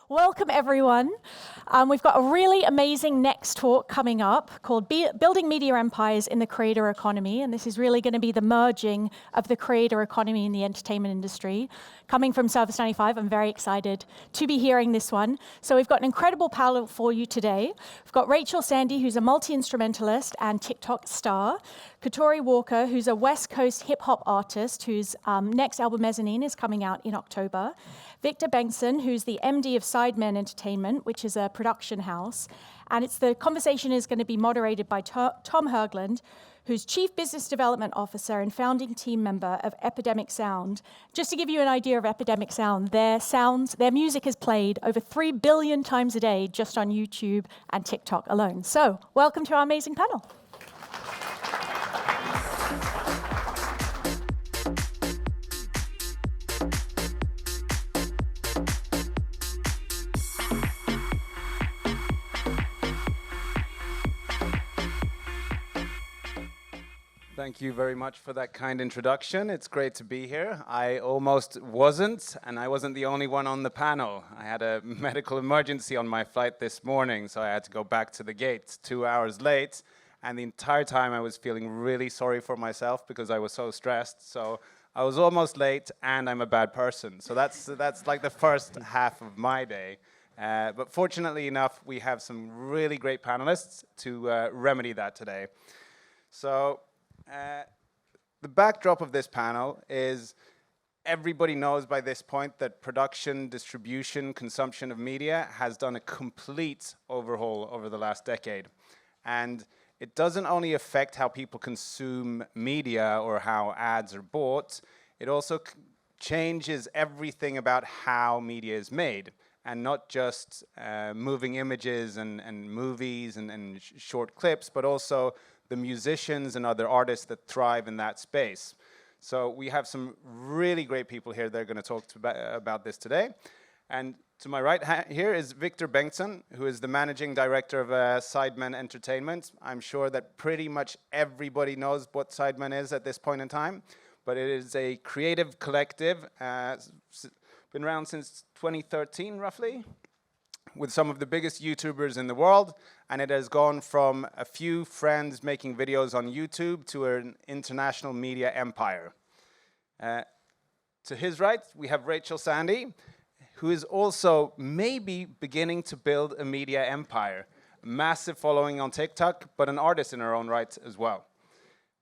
Welcome, everyone. We've got a really amazing next talk coming up called Building Media Empires in the Creator Economy, and this is really going to be the merging of the creator economy in the entertainment industry. Coming from Service 95, I'm very excited to be hearing this one. So we've got an incredible panel for you today. We've got Rachel Sandy, who's a multi-instrumentalist and TikTok star. Katori Walker, who's a West Coast hip-hop artist whose next album, Mezzanine, is coming out in October. Victor Bengtsson, who's the MD of Sidemen Entertainment, which is a production house. And the conversation is going to be moderated by Tom Hergland, who's Chief Business Development Officer and founding team member of Epidemic Sound. Just to give you an idea of Epidemic Sound, their music is played over 3 billion times a day just on YouTube and TikTok alone. So, welcome to our amazing panel. Thank you very much for that kind introduction. It's great to be here. I almost wasn't, and I wasn't the only one on the panel. I had a medical emergency on my flight this morning, so I had to go back to the gate 2 hours late. And the entire time I was feeling really sorry for myself because I was so stressed. So I was almost late, and I'm a bad person. So that's like the first half of my day. But fortunately enough, we have some really great panelists to remedy that today. So. The backdrop of this panel is everybody knows by this point that production, distribution, consumption of media has done a complete overhaul over the last decade. And it doesn't only affect how people consume media or how ads are bought, it also changes everything about how media is made. And not just moving images and movies and short clips, but also the musicians and other artists that thrive in that space. So we have some really great people here that are going to talk about this today. And to my right here is Victor Bengtsson, who is the managing director of Sidemen Entertainment. I'm sure that pretty much everybody knows what Sidemen is at this point in time, but it is a creative collective, been around since 2013 roughly, with some of the biggest YouTubers in the world, and it has gone from a few friends making videos on YouTube to an international media empire. To his right, we have Rachel Sandy, who is also maybe beginning to build a media empire. A massive following on TikTok, but an artist in her own right as well.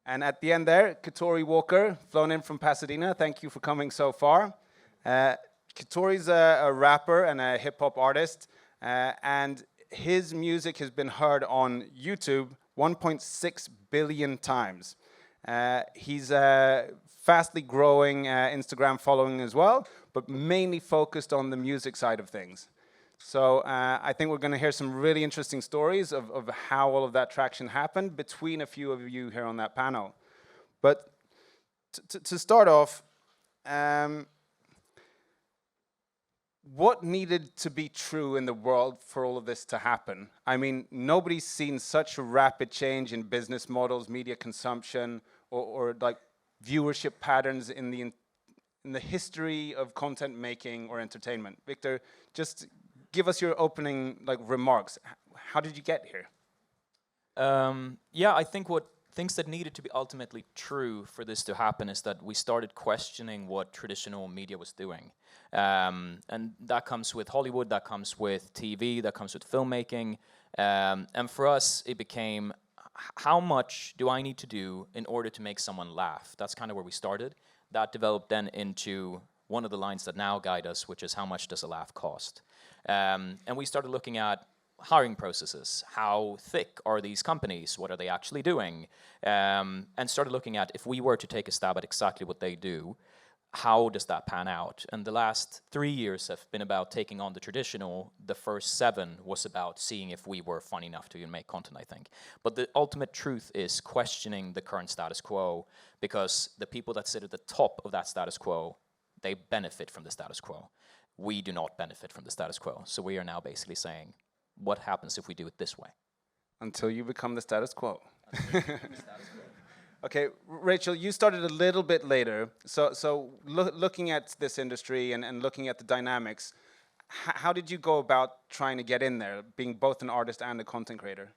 And at the end there, Katori Walker, flown in from Pasadena. Thank you for coming so far. Katori's a rapper and a hip-hop artist, and his music has been heard on YouTube 1.6 billion times. He's fastly growing Instagram following as well, but mainly focused on the music side of things. So I think we're going to hear some really interesting stories of how all of that traction happened between a few of you here on that panel. But to start off, what needed to be true in the world for all of this to happen? I mean, nobody's seen such a rapid change in business models, media consumption, or like viewership patterns in the history of content making or entertainment. Victor, just give us your opening remarks. How did you get here? Yeah, I think what things that needed to be ultimately true for this to happen is that we started questioning what traditional media was doing. And that comes with Hollywood, that comes with TV, that comes with filmmaking. And for us, it became, how much do I need to do in order to make someone laugh? That's kind of where we started. That developed then into one of the lines that now guide us, which is how much does a laugh cost? And we started looking at hiring processes. How thick are these companies? What are they actually doing? And started looking at, if we were to take a stab at exactly what they do, how does that pan out? And the last 3 years have been about taking on the traditional. The first 7 was about seeing if we were funny enough to even make content, I think. But the ultimate truth is questioning the current status quo, because the people that sit at the top of that status quo, they benefit from the status quo. We do not benefit from the status quo. So we are now basically saying, what happens if we do it this way? Until you become the status quo. Okay, Rachel, you started a little bit later. So looking at this industry and looking at the dynamics, how did you go about trying to get in there, being both an artist and a content creator?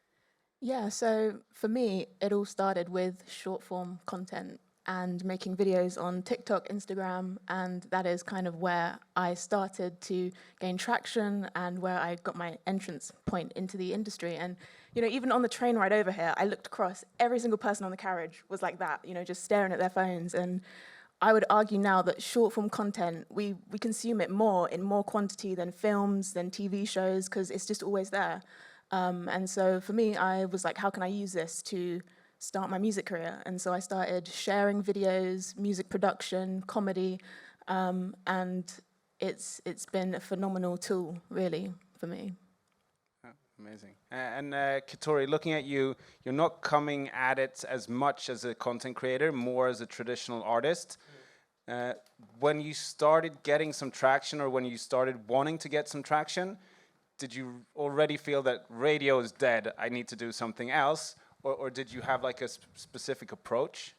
Yeah, so for me, it all started with short form content and making videos on TikTok, Instagram, and that is kind of where I started to gain traction and where I got my entrance point into the industry. And, you know, even on the train ride over here, I looked across, every single person on the carriage was like that, you know, just staring at their phones. And I would argue now that short form content, we consume it more in more quantity than films, than TV shows, because it's just always there. And so for me, I was like, how can I use this to start my music career? And so I started sharing videos, music production, comedy, and it's been a phenomenal tool, really, for me. Amazing. And Katori, looking at you, you're not coming at it as much as a content creator, more as a traditional artist. When you started getting some traction, or when you started wanting to get some traction, did you already feel that radio is dead, I need to do something else? Or did you have like a specific approach?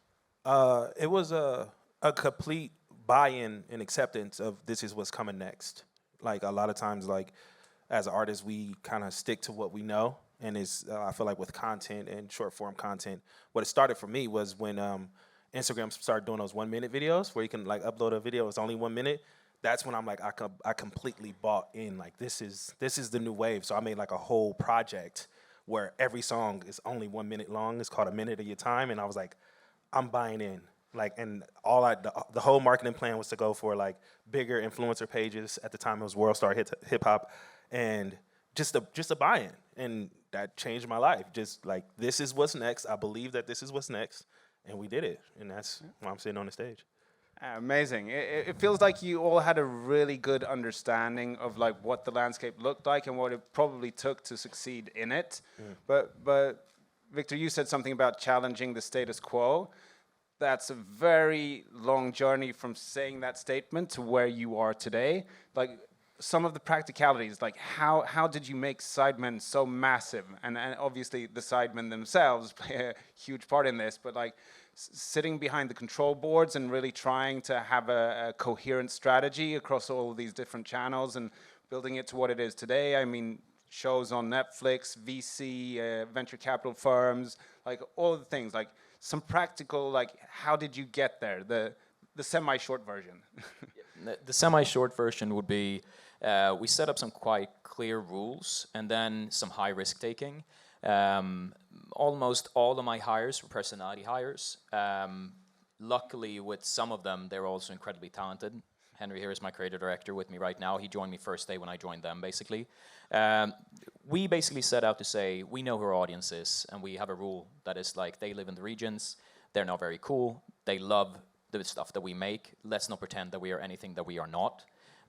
It was a complete buy-in and acceptance of this is what's coming next. Like a lot of times, like as artists, we kind of stick to what we know, and it's I feel like with content and short form content, what it started for me was when Instagram started doing those 1 minute videos where you can like upload a video, it's only 1 minute. That's when I'm like I completely bought in. Like this is the new wave. So I made like a whole project where every song is only 1 minute long. It's called A Minute of Your Time, and I was like, I'm buying in. Like, and the whole marketing plan was to go for like bigger influencer pages. At the time, it was World Star Hip Hop, and just a buy-in, and that changed my life. Just like this is what's next. I believe that this is what's next, and we did it, and that's why I'm sitting on the stage. Amazing. It feels like you all had a really good understanding of like what the landscape looked like and what it probably took to succeed in it. But Victor, you said something about challenging the status quo. That's a very long journey from saying that statement to where you are today. Like some of the practicalities, like how did you make Sidemen so massive? And obviously the Sidemen themselves play a huge part in this, but like sitting behind the control boards and really trying to have a coherent strategy across all of these different channels and building it to what it is today. I mean, shows on Netflix, VC, venture capital firms, like all the things, like some practical, like how did you get there? The semi-short version. The semi-short version would be, we set up some quite clear rules and then some high risk taking. Almost all of my hires were personality hires. Luckily, with some of them, they're also incredibly talented. Henry here is my creative director with me right now. He joined me first day when I joined them, basically. We basically set out to say, we know who our audience is, and we have a rule that is like, they live in the regions, they're not very cool, they love the stuff that we make, let's not pretend that we are anything that we are not,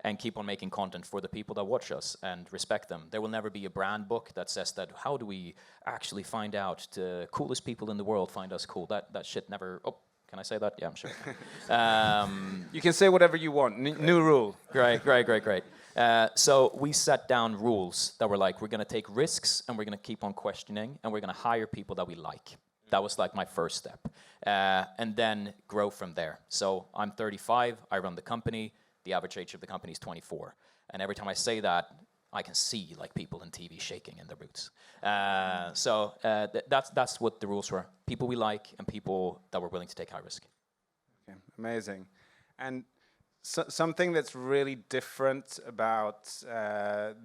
and keep on making content for the people that watch us and respect them. There will never be a brand book that says that, how do we actually find out the coolest people in the world find us cool? That shit never, oh, can I say that? Yeah, I'm sure. You can say whatever you want, new rule. Great. So we set down rules that were like, we're gonna take risks and we're gonna keep on questioning and we're gonna hire people that we like. That was like my first step. And then grow from there. So I'm 35, I run the company. The average age of the company is 24. And every time I say that, I can see like people in TV shaking in their boots. So that's what the rules were. People we like and people that were willing to take high risk. Okay, amazing. And something that's really different about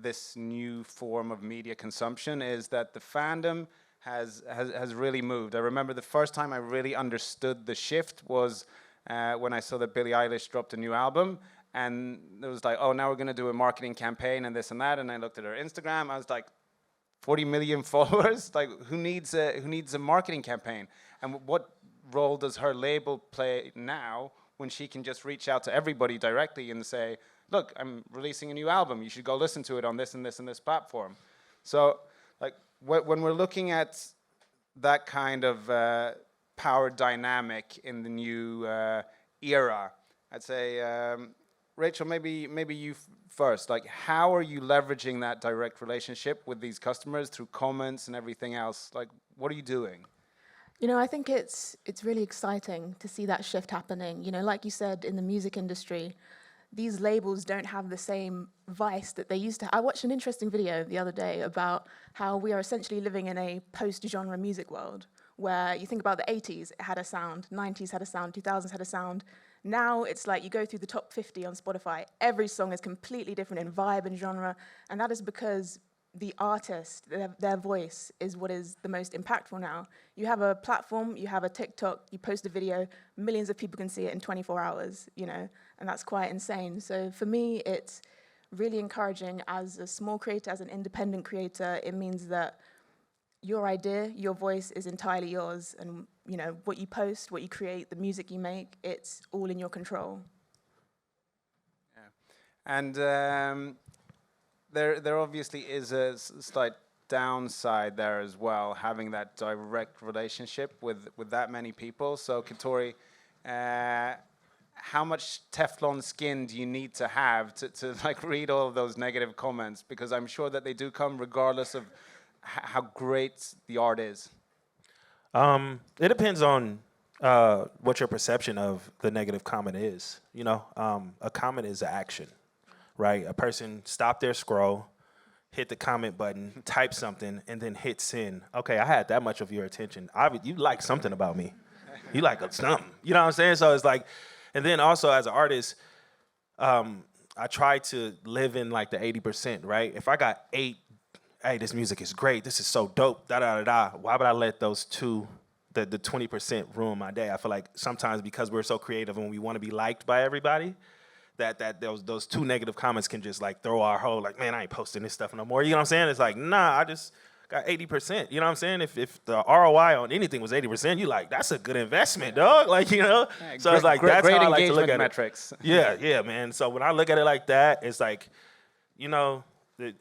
this new form of media consumption is that the fandom has really moved. I remember the first time I really understood the shift was when I saw that Billie Eilish dropped a new album. And it was like, oh, now we're going to do a marketing campaign and this and that. And I looked at her Instagram. I was like, 40 million followers? Like, who needs a marketing campaign? And what role does her label play now when she can just reach out to everybody directly and say, look, I'm releasing a new album. You should go listen to it on this and this and this platform. So, like, when we're looking at that kind of power dynamic in the new era, I'd say... Rachel, maybe you first. Like, how are you leveraging that direct relationship with these customers through comments and everything else? Like, what are you doing? You know, I think it's really exciting to see that shift happening. You know, like you said, in the music industry, these labels don't have the same vice that they used to. I watched an interesting video the other day about how we are essentially living in a post-genre music world, where you think about the 80s, it had a sound, 90s had a sound, 2000s had a sound. Now it's like you go through the top 50 on Spotify, every song is completely different in vibe and genre, and that is because the artist, their voice is what is the most impactful now. You have a platform, you have a TikTok, you post a video, millions of people can see it in 24 hours, you know, and that's quite insane. So for me, it's really encouraging as a small creator, as an independent creator. It means that your idea, your voice is entirely yours, and you know, what you post, what you create, the music you make, it's all in your control. Yeah. And there obviously is a slight downside there as well, having that direct relationship with that many people. So Katori, how much Teflon skin do you need to have to like read all of those negative comments? Because I'm sure that they do come regardless of how great the art is. It depends on what your perception of the negative comment is. You know, a comment is an action, right? A person stop their scroll, hit the comment button, type something, and then hit send. Okay, I had that much of your attention. You like something about me. You like something. You know what I'm saying? So it's like, and then also as an artist, I try to live in like the 80%, right? If I got 8, hey, this music is great, this is so dope, da-da-da-da, why would I let those two, the 20% ruin my day? I feel like sometimes because we're so creative and we want to be liked by everybody, that those 2 negative comments can just like throw our whole, like, man, I ain't posting this stuff no more. You know what I'm saying? It's like, nah, I just got 80%. You know what I'm saying? If the ROI on anything was 80%, you like, that's a good investment, dog. Like, you know? Yeah, so it's like, that's great how I like to look at metrics. it. Yeah, man. So when I look at it like that, it's like, you know,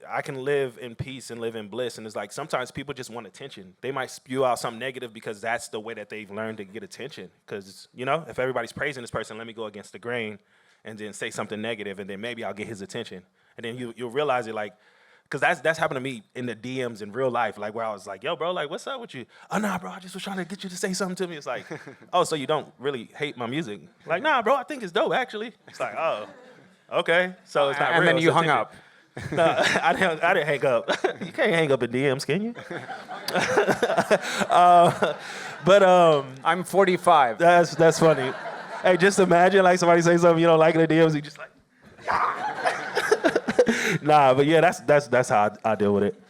I can live in peace and live in bliss. And it's like sometimes people just want attention. They might spew out something negative because that's the way that they've learned to get attention. Because, you know, if everybody's praising this person, let me go against the grain and then say something negative, and then maybe I'll get his attention. And then you'll realize it, like, because that's happened to me in the DMs in real life, like where I was like, yo, bro, like, what's up with you? Oh, nah, bro, I just was trying to get you to say something to me. It's like, oh, so you don't really hate my music? Like, nah, bro, I think it's dope, actually. It's like, oh, okay. So it's not real. And then you it's hung attention. up. No, I didn't hang up. You can't hang up in DMs, can you? But I'm 45. that's funny. Hey, just imagine like somebody say something you don't like in the DMs, you just like, nah. But yeah, that's how I deal with it.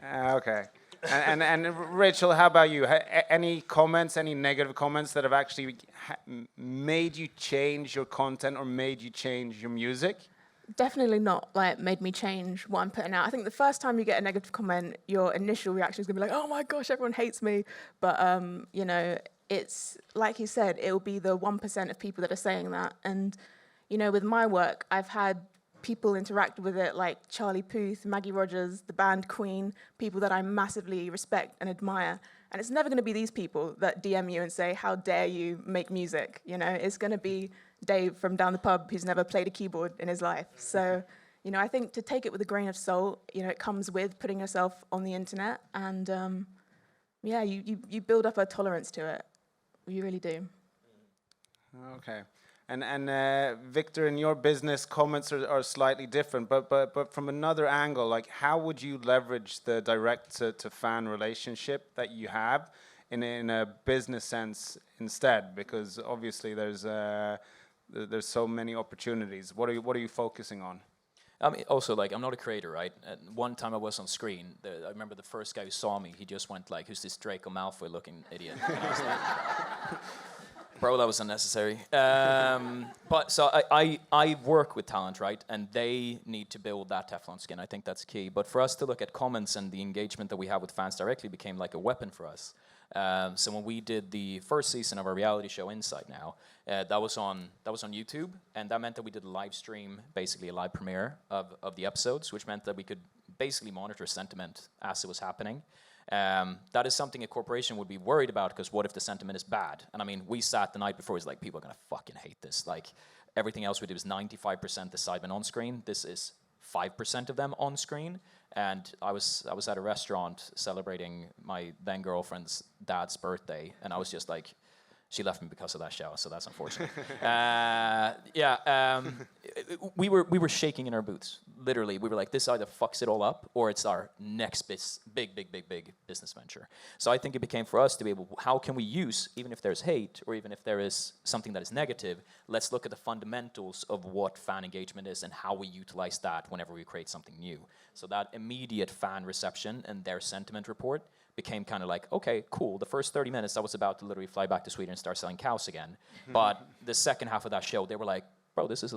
Okay. And Rachel, how about you? Any comments, any negative comments that have actually made you change your content or made you change your music? Definitely not like made me change what I'm putting out. I think the first time you get a negative comment, your initial reaction is gonna be like, oh my gosh, everyone hates me. But you know, it's like he said, it'll be the 1% of people that are saying that. And you know, with my work, I've had people interact with it like Charlie Puth, Maggie Rogers, the band Queen, people that I massively respect and admire. And it's never gonna be these people that DM you and say, how dare you make music? You know, it's gonna be Dave from down the pub who's never played a keyboard in his life. So, you know, I think to take it with a grain of salt, you know, it comes with putting yourself on the internet, and yeah, you build up a tolerance to it. You really do. Okay. And Victor, in your business, comments are slightly different, but from another angle, like how would you leverage the direct to fan relationship that you have in a business sense instead? Because obviously there's so many opportunities. What are you focusing on? I mean, also, like, I'm not a creator, right? One time I was on screen, I remember the first guy who saw me, he just went like, who's this Draco Malfoy-looking idiot? And I was like, bro, that was unnecessary. But so I work with talent, right? And they need to build that Teflon skin. I think that's key. But for us to look at comments and the engagement that we have with fans directly became like a weapon for us. So when we did the first season of our reality show Inside Now, that was on YouTube, and that meant that we did a live stream, basically a live premiere of the episodes, which meant that we could basically monitor sentiment as it was happening. That is something a corporation would be worried about, because what if the sentiment is bad? And I mean, we sat the night before, it's like, people are gonna fucking hate this. Like, everything else we did was 95% the sidemen on screen. This is 5% of them on screen. And I was at a restaurant celebrating my then girlfriend's dad's birthday, and I was just like, she left me because of that show, so that's unfortunate. we were shaking in our boots. Literally, we were like, this either fucks it all up or it's our next big business venture. So I think it became for us to be able, how can we use, even if there's hate or even if there is something that is negative, let's look at the fundamentals of what fan engagement is and how we utilize that whenever we create something new. So that immediate fan reception and their sentiment report became kind of like, okay, cool. The first 30 minutes, I was about to literally fly back to Sweden and start selling cows again. But the second half of that show, they were like, bro, this is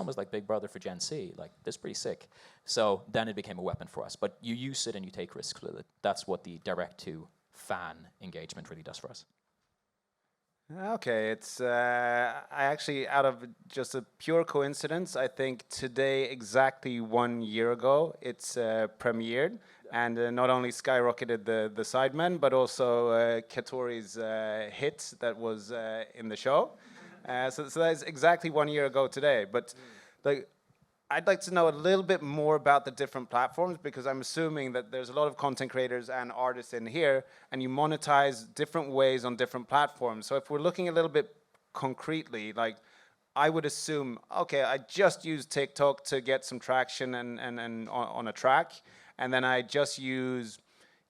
almost like Big Brother for Gen Z. Like, this is pretty sick. So then it became a weapon for us. But you use it and you take risks with it. That's what the direct-to-fan engagement really does for us. Okay, it's I actually, out of just a pure coincidence, I think today, exactly 1 year ago, it's premiered, and not only skyrocketed the Sidemen, but also Katori's hit that was in the show. So that's exactly 1 year ago today. But like, I'd like to know a little bit more about the different platforms, because I'm assuming that there's a lot of content creators and artists in here, and you monetize different ways on different platforms. So if we're looking a little bit concretely, like, I would assume, okay, I just use TikTok to get some traction and on a track, and then I just use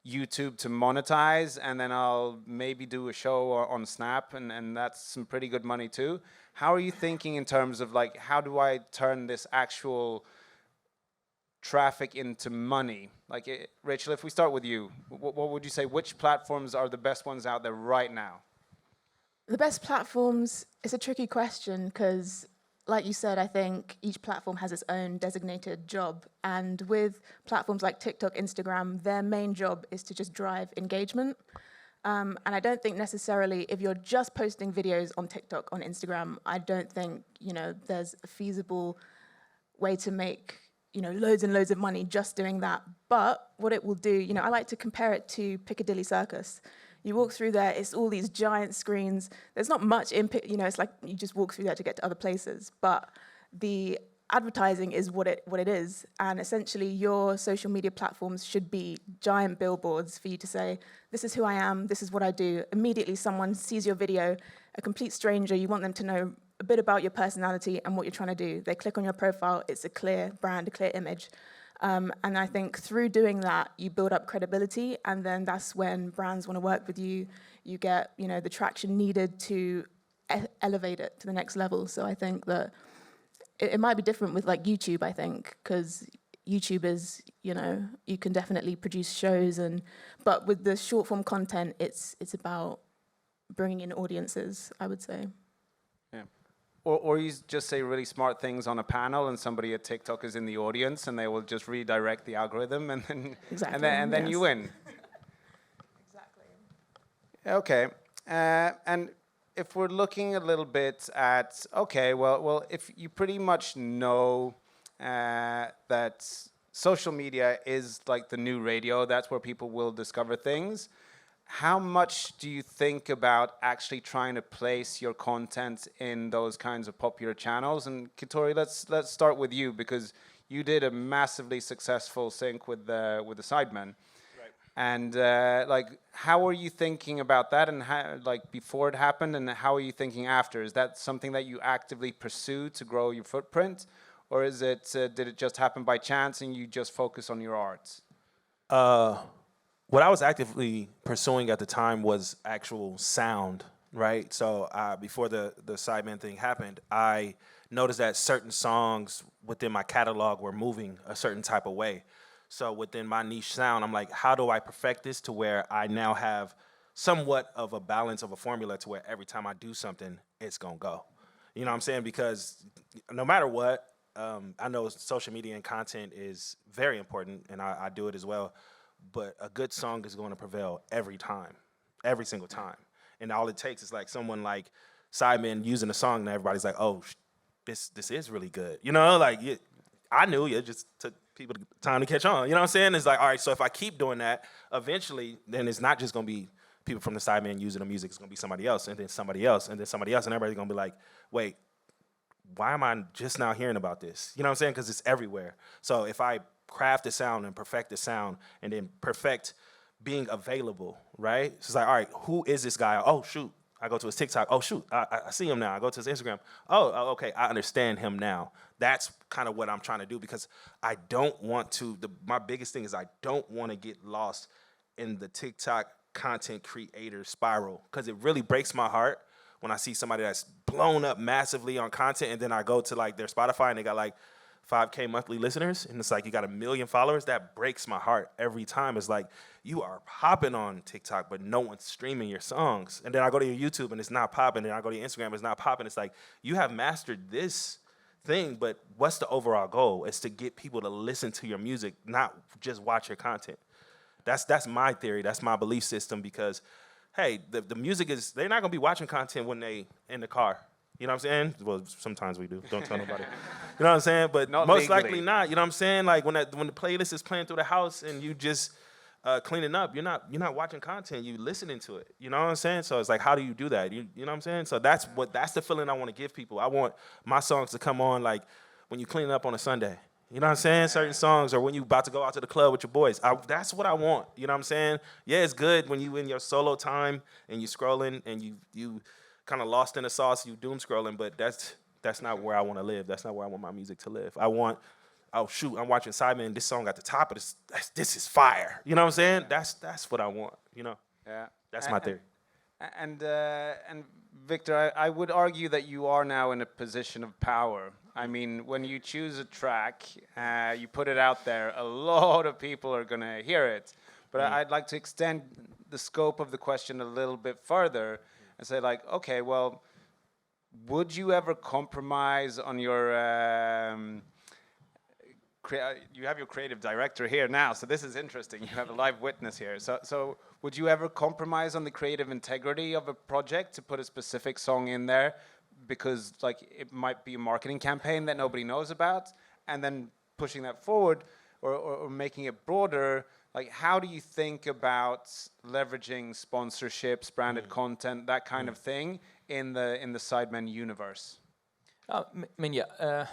YouTube to monetize, and then I'll maybe do a show on Snap, and that's some pretty good money too. How are you thinking in terms of, like, how do I turn this actual traffic into money? Like, Rachel, if we start with you, what would you say, which platforms are the best ones out there right now? The best platforms, it's a tricky question because, like you said, I think each platform has its own designated job. And with platforms like TikTok, Instagram, their main job is to just drive engagement. And I don't think necessarily if you're just posting videos on TikTok, on Instagram, I don't think, there's a feasible way to make, loads and loads of money just doing that. But what it will do, I like to compare it to Piccadilly Circus. You walk through there, it's all these giant screens. There's not much input, it's like you just walk through there to get to other places. But the advertising is what it is. And essentially your social media platforms should be giant billboards for you to say, this is who I am, this is what I do. Immediately someone sees your video, a complete stranger, you want them to know a bit about your personality and what you're trying to do. They click on your profile, it's a clear brand, a clear image. And I think through doing that, you build up credibility, and then that's when brands want to work with you. You get, the traction needed to elevate it to the next level. So I think that it might be different with like YouTube, I think, because YouTube is, you can definitely produce shows, but with the short form content, it's about bringing in audiences, I would say. Yeah. Or you just say really smart things on a panel, and somebody at TikTok is in the audience, and they will just redirect the algorithm, and then and then you win. Exactly. Okay, and if we're looking a little bit at, okay, well, if you pretty much know that social media is like the new radio, that's where people will discover things. How much do you think about actually trying to place your content in those kinds of popular channels? And Katori, let's start with you, because you did a massively successful sync with the Sidemen. Right. And like, how are you thinking about that, and how, like, before it happened, and how are you thinking after? Is that something that you actively pursue to grow your footprint, or is it did it just happen by chance and you just focus on your art? What I was actively pursuing at the time was actual sound, right? So before the Sidemen thing happened, I noticed that certain songs within my catalog were moving a certain type of way. So within my niche sound, I'm like, how do I perfect this to where I now have somewhat of a balance of a formula to where every time I do something, it's gonna go. You know what I'm saying? Because no matter what, I know social media and content is very important, and I do it as well. But a good song is going to prevail every time, every single time. And all it takes is like someone like Sidemen using a song, and everybody's like, "Oh, this is really good." Like I knew it just took people time to catch on. You know what I'm saying? It's like, all right, so if I keep doing that, eventually, then it's not just going to be people from the Sidemen using the music. It's going to be somebody else, and then somebody else, and then somebody else, and everybody's going to be like, "Wait, why am I just now hearing about this?" You know what I'm saying? Because it's everywhere. So if I craft the sound and perfect the sound, and then perfect being available, right? So it's like, all right, who is this guy? Oh, shoot, I go to his TikTok. Oh, shoot, I see him now. I go to his Instagram. Okay, I understand him now. That's kind of what I'm trying to do because I don't want to, my biggest thing is I don't want to get lost in the TikTok content creator spiral because it really breaks my heart when I see somebody that's blown up massively on content and then I go to like their Spotify and they got like 5K monthly listeners, and it's like you got 1 million followers. That breaks my heart every time. It's like you are popping on TikTok, but no one's streaming your songs. And then I go to your YouTube and it's not popping. And I go to your Instagram, it's not popping. It's like you have mastered this thing, but what's the overall goal? It's to get people to listen to your music, not just watch your content. That's my theory. That's my belief system because, hey, the music is, they're not going to be watching content when they in the car. You know what I'm saying? Well, sometimes we do. Don't tell nobody. You know what I'm saying? But Not most legally. likely not. You know what I'm saying? Like when the playlist is playing through the house and you just cleaning up, you're not watching content. You listening to it. You know what I'm saying? So it's like, how do you do that? You know what I'm saying? So that's the feeling I want to give people. I want my songs to come on like when you cleaning up on a Sunday. You know what I'm saying? Certain songs, or when you about to go out to the club with your boys. That's what I want. You know what I'm saying? Yeah, it's good when you in your solo time and you scrolling and you kind of lost in the sauce, you doom scrolling, but that's not where I want to live. That's not where I want my music to live. I want, oh shoot, I'm watching Simon, this song at the top of this is fire. You know what I'm saying? That's what I want, you know? Yeah. That's my theory. And Victor, I would argue that you are now in a position of power. I mean, when you choose a track, you put it out there, a lot of people are going to hear it. But I'd like to extend the scope of the question a little bit further and say, like, okay, well, would you ever compromise on your... you have your creative director here now, so this is interesting. You have a live witness here. So would you ever compromise on the creative integrity of a project to put a specific song in there because like it might be a marketing campaign that nobody knows about, and then pushing that forward or making it broader? Like, how do you think about leveraging sponsorships, branded content, that kind of thing in the Sidemen universe? I mean, yeah.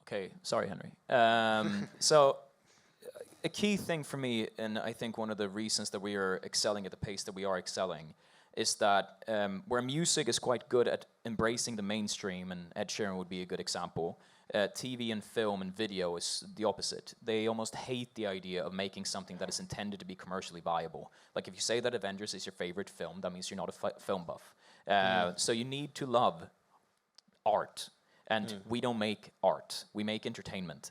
Okay, sorry, Henry. So a key thing for me, and I think one of the reasons that we are excelling at the pace that we are excelling, is that where music is quite good at embracing the mainstream, and Ed Sheeran would be a good example, TV and film and video is the opposite. They almost hate the idea of making something that is intended to be commercially viable. Like if you say that Avengers is your favorite film, that means you're not a film buff. So you need to love art. And we don't make art, we make entertainment.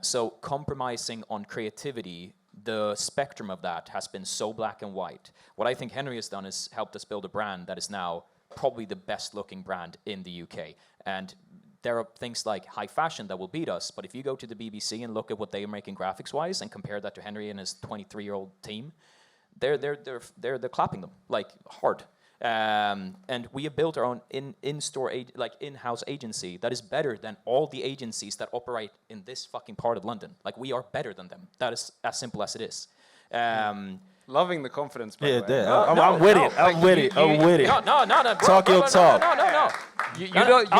So compromising on creativity, the spectrum of that has been so black and white. What I think Henry has done is helped us build a brand that is now probably the best looking brand in the UK. And there are things like high fashion that will beat us, but if you go to the BBC and look at what they are making graphics-wise and compare that to Henry and his 23-year-old team, they're clapping them, like, hard. And we have built our own in-house agency that is better than all the agencies that operate in this fucking part of London. Like, we are better than them. That is as simple as it is. Loving the confidence, by the way. I'm with it. I'm with it. No. Bro, Talk your talk. No. You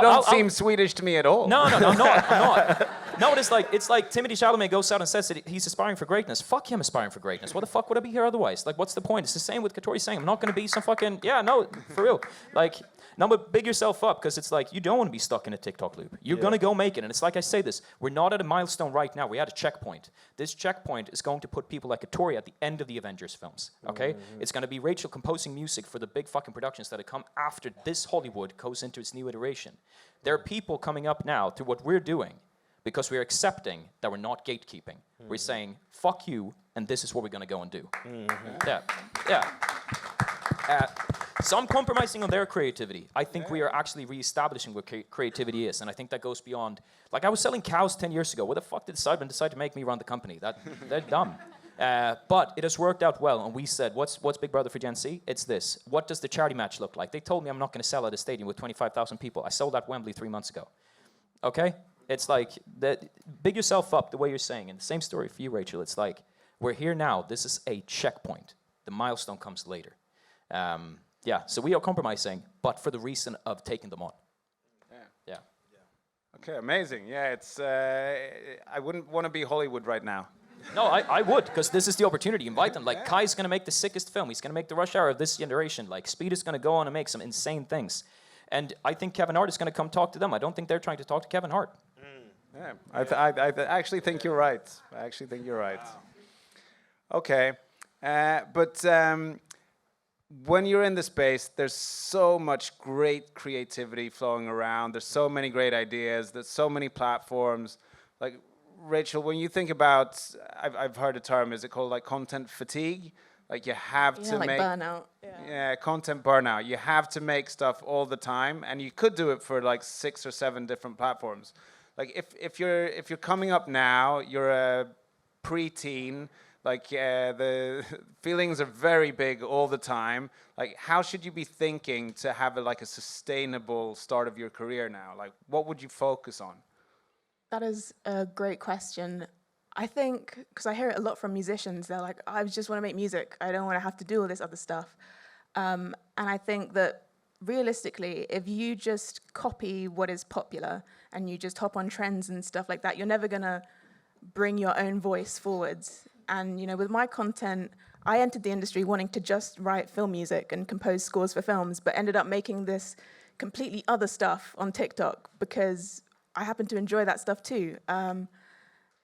don't seem Swedish to me at all. No, I'm not. No, it's like Timothée Chalamet goes out and says that he's aspiring for greatness. Fuck him aspiring for greatness. What the fuck would I be here otherwise? Like, what's the point? It's the same with Katori saying, I'm not going to be some fucking... Yeah, no, for real. Like, no, but big yourself up, because it's like, you don't want to be stuck in a TikTok loop. You're going to go make it. And it's like I say this, we're not at a milestone right now. We're at a checkpoint. This checkpoint is going to put people like Katori at the end of the Avengers films, okay? It's going to be Rachel composing music for the big fucking productions that have come after this Hollywood goes into its new iteration. There are people coming up now to what we're doing because we're accepting that we're not gatekeeping. We're saying, fuck you, and this is what we're going to go and do. Yeah. So I'm compromising on their creativity. I think we are actually reestablishing what creativity is, and I think that goes beyond... Like, I was selling cows 10 years ago. What the fuck did Sidemen decide to make me run the company? They're dumb. But it has worked out well, and we said, what's Big Brother for Gen Z? It's this. What does the charity match look like? They told me I'm not going to sell at a stadium with 25,000 people. I sold at Wembley 3 months ago. Okay? It's like, big yourself up the way you're saying. And the same story for you, Rachel. It's like, we're here now. This is a checkpoint. The milestone comes later. So we are compromising, but for the reason of taking them on. Yeah. Okay, amazing. Yeah, it's... I wouldn't want to be Hollywood right now. No, I would, because this is the opportunity. Invite them. Like, Kai's going to make the sickest film. He's going to make the Rush Hour of this generation. Like, Speed is going to go on and make some insane things. And I think Kevin Hart is going to come talk to them. I don't think they're trying to talk to Kevin Hart. Yeah, I actually think you're right. Okay, but when you're in the space, there's so much great creativity flowing around. There's so many great ideas. There's so many platforms. Like, Rachel, when you think about, I've heard a term, is it called like content fatigue? Like you have to like make burnout. Yeah, content burnout. You have to make stuff all the time, and you could do it for like 6 or 7 different platforms. Like if you're coming up now, you're a preteen. Like the feelings are very big all the time. Like how should you be thinking to have like a sustainable start of your career now? Like what would you focus on? That is a great question. I think, because I hear it a lot from musicians, they're like, I just want to make music. I don't want to have to do all this other stuff. And I think that realistically, if you just copy what is popular and you just hop on trends and stuff like that, you're never going to bring your own voice forwards. And, you know, with my content, I entered the industry wanting to just write film music and compose scores for films, but ended up making this completely other stuff on TikTok because I happen to enjoy that stuff too. And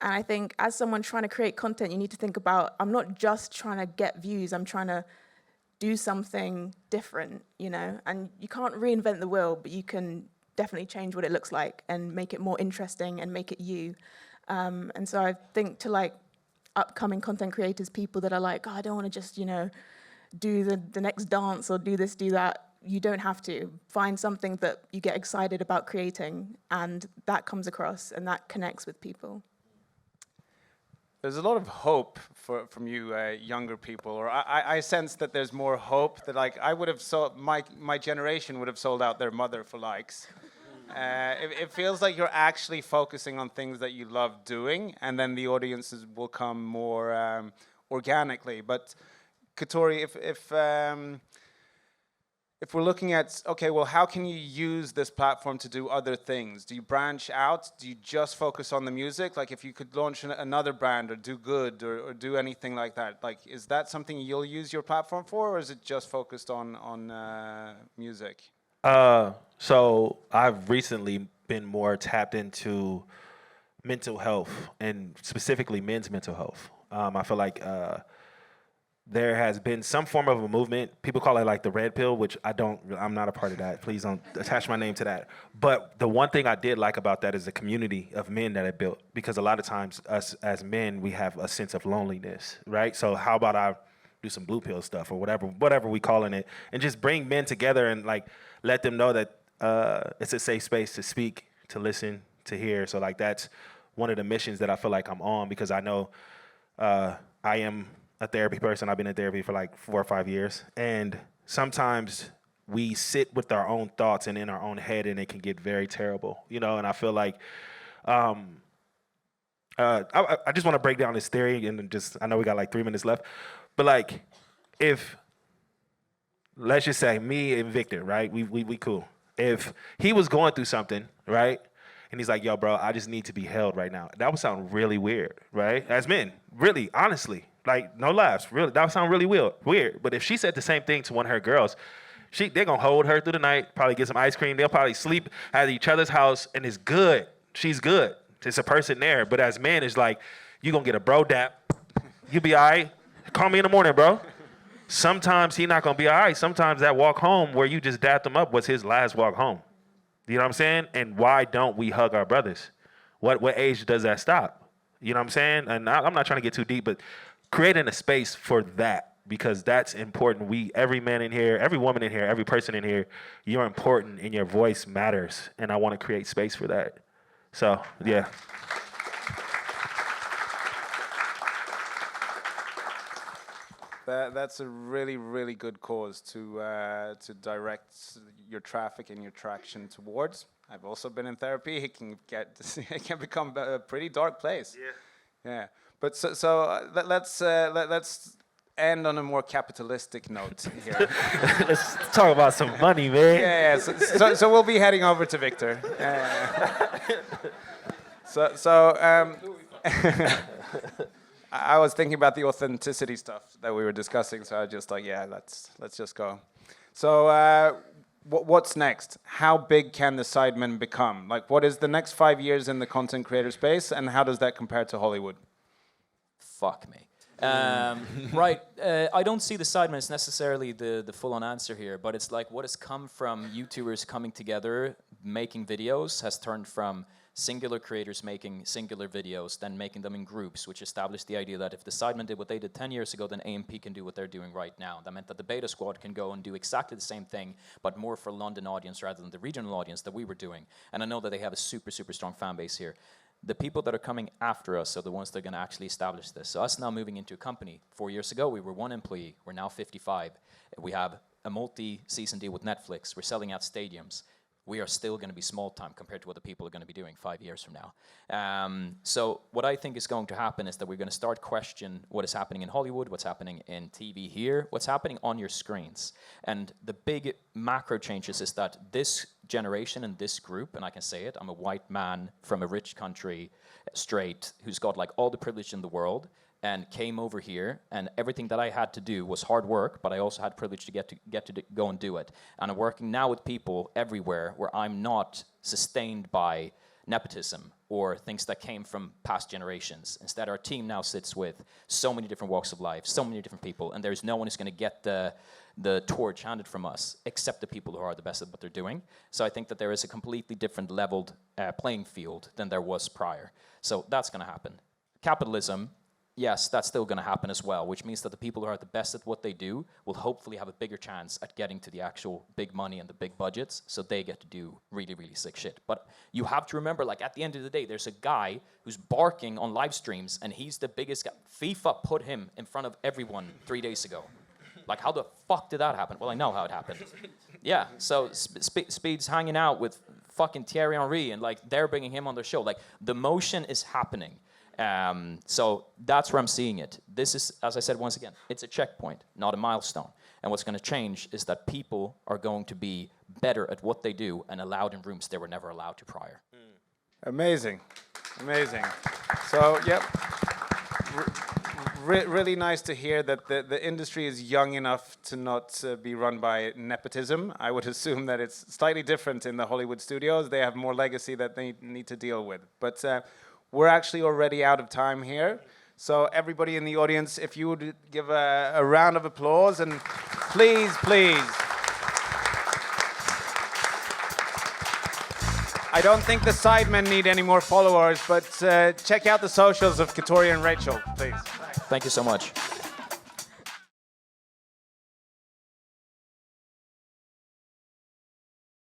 I think as someone trying to create content, you need to think about, I'm not just trying to get views, I'm trying to do something different, you know? And you can't reinvent the wheel, but you can definitely change what it looks like and make it more interesting and make it you. And so I think to like upcoming content creators, people that are like, oh, I don't want to just, you know, do the next dance or do this, do that. You don't have to. Find something that you get excited about creating, and that comes across and that connects with people. There's a lot of hope from you younger people, or I sense that there's more hope that like I would have sold, my generation would have sold out their mother for likes. It feels like you're actually focusing on things that you love doing, and then the audiences will come more organically. But Katori, if we're looking at, okay, well, how can you use this platform to do other things? Do you branch out? Do you just focus on the music? Like if you could launch another brand or do good or do anything like that, like is that something you'll use your platform for, or is it just focused on music? So I've recently been more tapped into mental health and specifically men's mental health. I feel like there has been some form of a movement. People call it like the red pill, which I'm not a part of that. Please don't attach my name to that. But the one thing I did like about that is the community of men that it built, because a lot of times us as men, we have a sense of loneliness, right? So how about I do some blue pill stuff or whatever we calling it, and just bring men together and like let them know that it's a safe space to speak, to listen, to hear. So like that's one of the missions that I feel like I'm on, because I know I am a therapy person. I've been in therapy for like 4 or 5 years. And sometimes we sit with our own thoughts and in our own head, and it can get very terrible, you know? And I feel like I just want to break down this theory, and I know we got like 3 minutes left, but like if, let's just say me and Victor, right? We cool. If he was going through something, right? And he's like, yo, bro, I just need to be held right now. That would sound really weird, right? As men, really, honestly, like no laughs, really, that would sound really weird. But if she said the same thing to one of her girls, they're gonna hold her through the night, probably get some ice cream. They'll probably sleep at each other's house, and it's good. She's good. It's a person there. But as men, it's like, you gonna get a bro dap. You be all right. Call me in the morning, bro. Sometimes he not gonna be all right. Sometimes that walk home where you just dapped him up was his last walk home. You know what I'm saying? And why don't we hug our brothers? What age does that stop? You know what I'm saying? And I'm not trying to get too deep, but creating a space for that, because that's important. Every man in here, every woman in here, every person in here, you're important and your voice matters. And I want to create space for that. So, yeah. That's a really, really good cause to direct your traffic and your traction towards. I've also been in therapy. It can become a pretty dark place. Yeah. But let's end on a more capitalistic note here. Let's talk about some money, man. Yeah. So we'll be heading over to Victor. I was thinking about the authenticity stuff that we were discussing, so I was just like, yeah, let's just go. So what's next? How big can the Sidemen become? Like, what is the next 5 years in the content creator space, and how does that compare to Hollywood? Fuck me. Right, I don't see the Sidemen as necessarily the full-on answer here, but it's like what has come from YouTubers coming together, making videos, has turned from singular creators making singular videos, then making them in groups, which established the idea that if the Sidemen did what they did 10 years ago, then AMP can do what they're doing right now. That meant that the Beta Squad can go and do exactly the same thing, but more for London audience rather than the regional audience that we were doing. And I know that they have a super, super strong fan base here. The people that are coming after us are the ones that are going to actually establish this. So us now moving into a company, 4 years ago we were 1 employee, we're now 55. We have a multi-season deal with Netflix, we're selling out stadiums. We are still going to be small time compared to what the people are going to be doing 5 years from now. So what I think is going to happen is that we're going to start question what is happening in Hollywood, what's happening in TV here, what's happening on your screens. And the big macro changes is that this generation and this group, and I can say it, I'm a white man from a rich country, straight, who's got like all the privilege in the world, and came over here, and everything that I had to do was hard work, but I also had privilege to get to go and do it. And I'm working now with people everywhere where I'm not sustained by nepotism or things that came from past generations. Instead, our team now sits with so many different walks of life, so many different people, and there's no one who's going to get the torch handed from us, except the people who are the best at what they're doing. So I think that there is a completely different leveled playing field than there was prior. So that's going to happen. Capitalism, yes, that's still going to happen as well, which means that the people who are the best at what they do will hopefully have a bigger chance at getting to the actual big money and the big budgets, so they get to do really, really sick shit. But you have to remember, like, at the end of the day, there's a guy who's barking on live streams, and he's the biggest guy. FIFA put him in front of everyone 3 days ago. Like, how the fuck did that happen? Well, I know how it happened. Yeah, so Speed's hanging out with fucking Thierry Henry, and, like, they're bringing him on their show. Like, the motion is happening. So that's where I'm seeing it. This is, as I said once again, it's a checkpoint, not a milestone. And what's going to change is that people are going to be better at what they do and allowed in rooms they were never allowed to prior. Amazing. Amazing. So, yep. Really nice to hear that the industry is young enough to not be run by nepotism. I would assume that it's slightly different in the Hollywood studios. They have more legacy that they need to deal with. But we're actually already out of time here. So everybody in the audience, if you would give a round of applause, and please, please. I don't think the Sidemen need any more followers, but check out the socials of Katori and Rachel, please. Thank you so much.